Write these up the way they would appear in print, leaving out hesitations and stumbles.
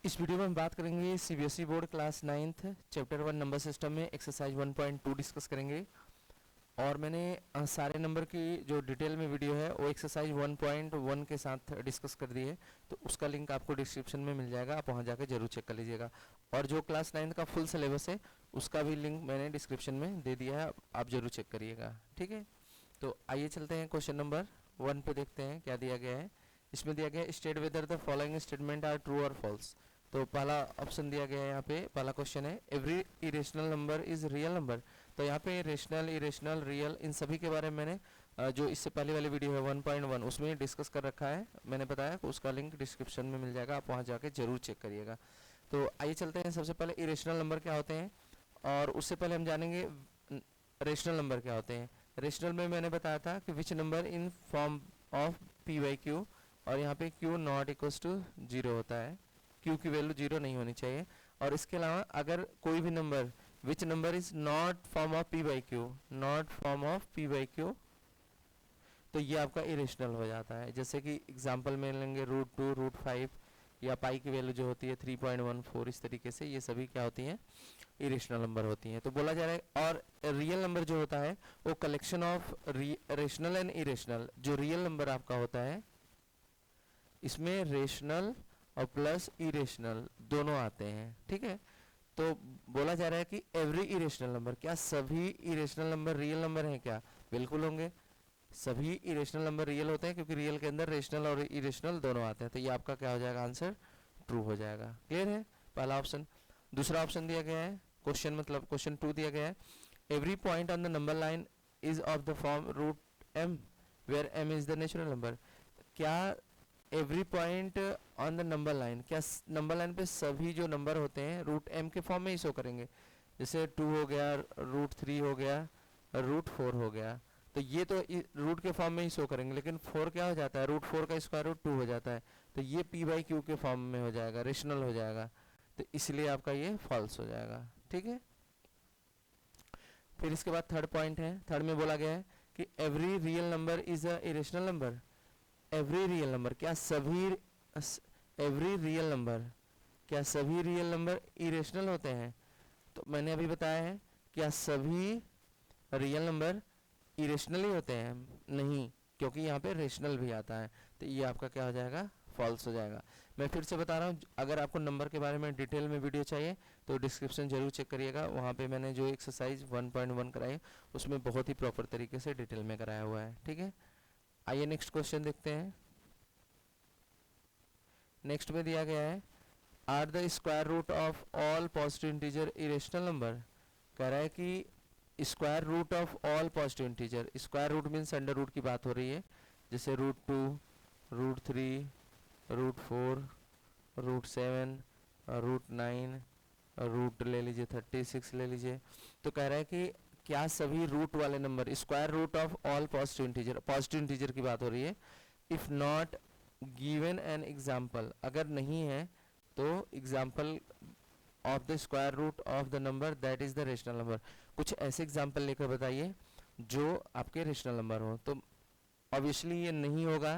इस वीडियो में हम बात करेंगे CBSE board class 9th chapter 1 number system में एक्सरसाइज 1.2 डिस्कस करेंगे। और मैंने सारे नंबर की जो डिटेल में वीडियो है वो एक्सरसाइज 1.1 के साथ डिस्कस कर दी है, तो उसका लिंक आपको डिस्क्रिप्शन में मिल जाएगा, आप वहाँ जाकर जरूर चेक कर लीजिएगा। और जो क्लास 9th का फुल सिलेबस है उसका भी लिंक मैंने डिस्क्रिप्शन में दे दिया है, आप जरूर चेक करिएगा। ठीक है, तो आइए चलते हैं क्वेश्चन नंबर 1 पे, देखते हैं क्या दिया गया है। इसमें दिया गया है state whether the following statement are true और फॉल्स। तो पहला ऑप्शन दिया गया है, यहाँ पे पहला क्वेश्चन है every irrational number is real number. तो यहाँ पे रेशनल, इरेशनल, रियल, इन सभी के बारे में मैंने जो इससे पहले वाली वीडियो है 1.1 उसमें डिस्कस कर रखा है। मैंने बताया कि उसका लिंक डिस्क्रिप्शन में मिल जाएगा, आप वहाँ जाके जरूर चेक करिएगा। तो आइए चलते हैं, सबसे पहले इरेशनल नंबर क्या होते हैं और उससे पहले हम जानेंगे रेशनल नंबर क्या होते हैं। रेशनल में मैंने बताया था कि which number in form of P by Q, और यहाँ पे क्यू नॉट इक्वल्स टू 0 होता है, क्यू की वैल्यू 0 नहीं होनी चाहिए। और इसके अलावा अगर कोई भी number which number is not form of P by Q, not form of P by Q, तो ये आपका इरेशनल हो जाता है। जैसे कि एग्जांपल में लेंगे √2, √5 या पाई की वैल्यू जो होती है 3.14, इस तरीके से ये सभी क्या होती हैं, इरेशनल नंबर होती हैं। तो बोला जा रहा है। और रियल नंबर जो होता है वो collection of rational and irrational, जो रियल नंबर आपका होता है इसमें रेशनल और प्लस इरेशनल दोनों आते हैं। ठीक है, तो बोला जा रहा है कि एवरी इरेशनल नंबर, क्या सभी इरेशनल नंबर रियल नंबर हैं क्या? बिल्कुल होंगे, सभी इरेशनल नंबर रियल होते हैं, क्योंकि रियल के अंदर रेशनल और इरेशनल दोनों आते हैं। तो ये आपका क्या हो जाएगा, आंसर ट्रू हो जाएगा। क्लियर है पहला ऑप्शन। दूसरा ऑप्शन दिया गया है, क्वेश्चन मतलब क्वेश्चन 2 दिया गया है every point on the number line is of the form √m where m is the natural number. क्या every point on the number line, क्या नंबर लाइन पे सभी जो नंबर होते हैं √m के फॉर्म में ही शो करेंगे? जैसे 2 हो गया, √3 हो गया, √4 हो गया, तो ये तो रूट के फॉर्म में ही शो करेंगे। लेकिन 4 क्या हो जाता है, √4 का स्क्वायर रूट 2 हो जाता है, तो ये p बाई क्यू के फॉर्म में हो जाएगा, रेशनल हो जाएगा, तो इसलिए आपका ये फॉल्स हो जाएगा। ठीक है, फिर इसके बाद थर्ड पॉइंट है, थर्ड में बोला गया है कि every real number is a irrational number. Every real number, क्या सभी एवरी रियल नंबर, क्या सभी रियल नंबर इरेशनल होते हैं? तो मैंने अभी बताया है, क्या सभी रियल नंबर इरेशनल ही होते हैं? नहीं, क्योंकि यहाँ पे रेशनल भी आता है, तो ये आपका क्या हो जाएगा, फॉल्स हो जाएगा। मैं फिर से बता रहा हूँ, अगर आपको नंबर के बारे में डिटेल में वीडियो चाहिए तो डिस्क्रिप्शन जरूर चेक करिएगा, वहाँ पे मैंने जो एक्सरसाइज 1.1 कराई उसमें बहुत ही प्रॉपर तरीके से डिटेल में कराया हुआ है। ठीक है, आइए नेक्स्ट क्वेश्चन देखते हैं। नेक्स्ट में दिया गया है are the square root of all positive integer irrational number. कह रहा है कि square root of all positive integer, square root means under root की बात हो रही है, जैसे √2, √3, √4, √7, √9, रूट ले लीजिए 36 ले लीजिए। तो कह रहा है कि क्या सभी रूट वाले number, square root of all positive integer, positive integer की बात हो रही है। If not given an example, अगर नहीं है तो example of the square root of the number that is the rational number. कुछ ऐसे एग्जाम्पल लेकर बताइए जो आपके रेशनल नंबर हो। तो ऑब्वियसली ये नहीं होगा,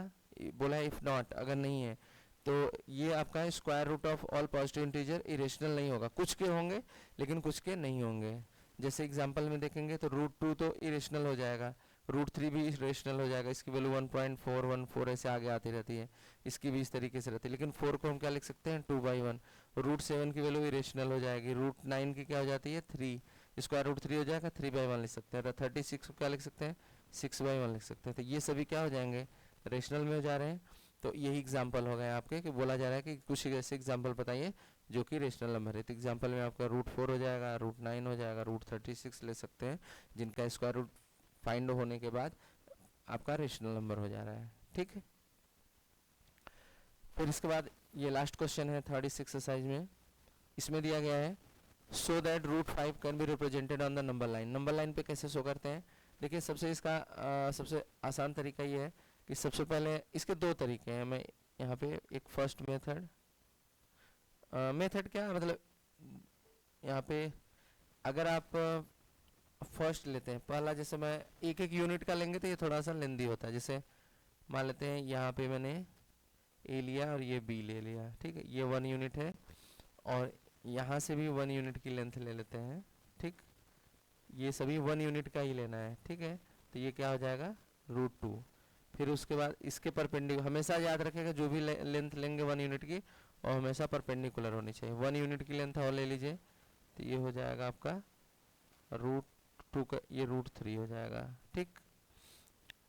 बोला है इफ नॉट, अगर नहीं है तो ये आपका square root of all positive integer irrational नहीं होगा। कुछ के होंगे लेकिन कुछ के नहीं होंगे। जैसे एग्जांपल में देखेंगे तो √2 तो इरेशनल हो जाएगा, √3 भी इरेशनल हो जाएगा, इसकी वैल्यू 1.414 ऐसे आगे आती रहती है, इसकी भी इस तरीके से रहती है। लेकिन 4 को हम क्या लिख सकते हैं, 2/1। √7 की वैल्यू इरेशनल हो जाएगी, √9 की क्या हो जाती है, 3, स्क्वायर रूट 3 हो जाएगा, 3/1 लिख सकते हैं। 36 को क्या लिख सकते हैं, 6/1 लिख सकते हैं। तो ये सभी क्या हो जाएंगे, रेशनल में हो जा रहे हैं। तो यही एग्जाम्पल हो गए आपके कि बोला जा रहा है कि कुछ ऐसे एग्जाम्पल बताइए जो कि रेशनल नंबर है। तो एग्जाम्पल में आपका √4 हो जाएगा, √9 हो जाएगा, √36 ले सकते हैं, जिनका स्क्वायर रूट फाइंड होने के बाद आपका रेशनल नंबर हो जा रहा है। ठीक है, फिर इसके बाद ये लास्ट क्वेश्चन है थर्ड इस एक्सरसाइज में। इसमें दिया गया है so that √5 can be represented on the number line. Number line पे कैसे शो करते हैं? देखिए, सबसे इसका सबसे आसान तरीका ये है कि सबसे पहले इसके दो तरीके हैं। मैं यहाँ पे एक फर्स्ट मेथड, मेथड क्या मतलब, यहाँ पे अगर आप फर्स्ट लेते हैं पहला, जैसे मैं एक एक यूनिट का लेंगे तो ये थोड़ा सा लेंदी होता है। जैसे मान लेते हैं यहाँ पे मैंने ए लिया और ये बी ले लिया, ठीक है, ये 1 यूनिट है, और यहाँ से भी 1 यूनिट की लेंथ ले लेते हैं, ठीक, ये सभी 1 यूनिट का ही लेना है, ठीक है। तो ये क्या हो जाएगा, √2। फिर उसके बाद इसके परपेंडिकुलर, हमेशा याद रखेगा जो भी लेंथ लेंगे 1 यूनिट की, और हमेशा परपेंडिकुलर होनी चाहिए। 1 यूनिट की लेंथ और ले लीजिए, तो ये हो जाएगा आपका √2 का, ये √3 हो जाएगा, ठीक।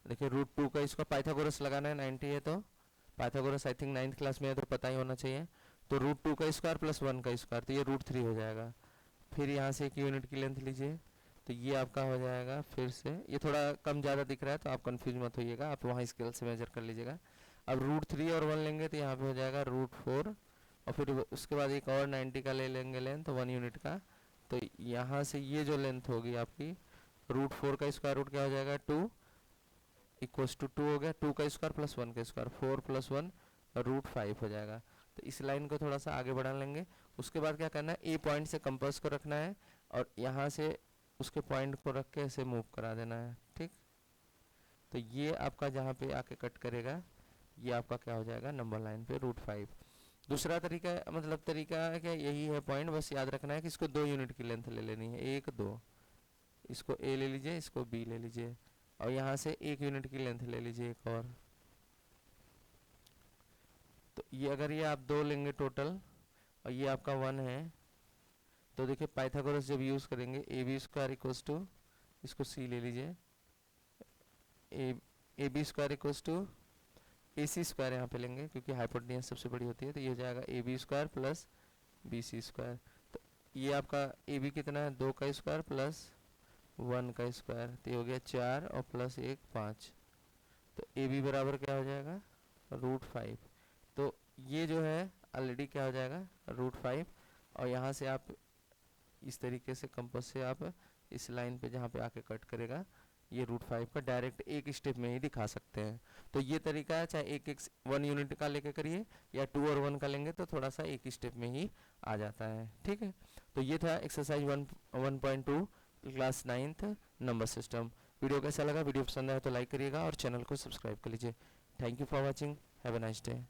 देखिए √2 का इसका पाइथागोरस लगाना है, 90 है तो Pythagoras I think 9th class में है तो पता ही होना चाहिए। तो √2 का स्क्वायर प्लस 1 का स्क्वायर, तो ये √3 हो जाएगा। फिर यहाँ से 1 यूनिट की लेंथ लीजिए, तो ये आपका हो जाएगा, फिर से ये थोड़ा कम ज़्यादा दिख रहा है तो आप कंफ्यूज मत होइएगा, आप वहाँ स्केल से मेजर कर लीजिएगा। अब √3 और 1 लेंगे तो यहाँ पे हो जाएगा √4, और फिर उसके बाद एक और 90 का ले लेंगे लेंथ 1 यूनिट का। तो यहाँ से ये जो लेंथ होगी आपकी, √4 का स्क्वायर रूट क्या हो जाएगा, 2 इक्वल्स टू 2 हो गया, 2 का स्क्वायर प्लस 1 का स्क्वायर, 4 + 1 √5 हो जाएगा। तो इस लाइन को थोड़ा सा आगे बढ़ा लेंगे। उसके बाद क्या करना है, ए पॉइंट से कंपास को रखना है और यहाँ से उसके पॉइंट को रख के ऐसे मूव करा देना है, ठीक। तो ये आपका जहाँ पे आके कट करेगा, ये आपका क्या हो जाएगा, नंबर लाइन पे √5। दूसरा तरीका, मतलब तरीका है क्या, यही है पॉइंट, बस याद रखना है कि इसको 2 यूनिट की लेंथ ले लेनी है, 1 2, इसको ए ले लीजिए, इसको बी ले लीजिए, और यहाँ से 1 यूनिट की लेंथ ले लीजिए एक और। तो ये अगर ये आप 2 लेंगे टोटल और ये आपका 1 है, तो देखिए पाइथागोरस जब यूज़ करेंगे, AB² इक्वल्स टू, इसको सी ले लीजिए, AB² इक्वल्स टू AC² यहाँ पे लेंगे क्योंकि हाइपोटेन्यूज सबसे बड़ी होती है, तो ये हो जाएगा AB² प्लस BC²। तो ये आपका AB कितना है, 2 का स्क्वायर प्लस 1 का स्क्वायर, तो ये हो गया 4 और प्लस 1 5। तो AB बराबर क्या हो जाएगा, √5। तो ये जो है ऑलरेडी क्या हो जाएगा, √5, और यहाँ से आप इस तरीके से कंपास से आप इस लाइन पे जहाँ पे आके कट करेगा, ये √5 का डायरेक्ट एक स्टेप में ही दिखा सकते हैं। तो ये तरीका है, चाहे एक 1 यूनिट का लेके करिए या 2 और 1 का लेंगे तो थोड़ा सा एक स्टेप में ही आ जाता है, ठीक है। तो ये था exercise 1.2 class 9th number system. Video कैसा लगा, वीडियो पसंद आया तो लाइक करिएगा और चैनल को सब्सक्राइब कर लीजिए। Thank you for watching, have a nice day.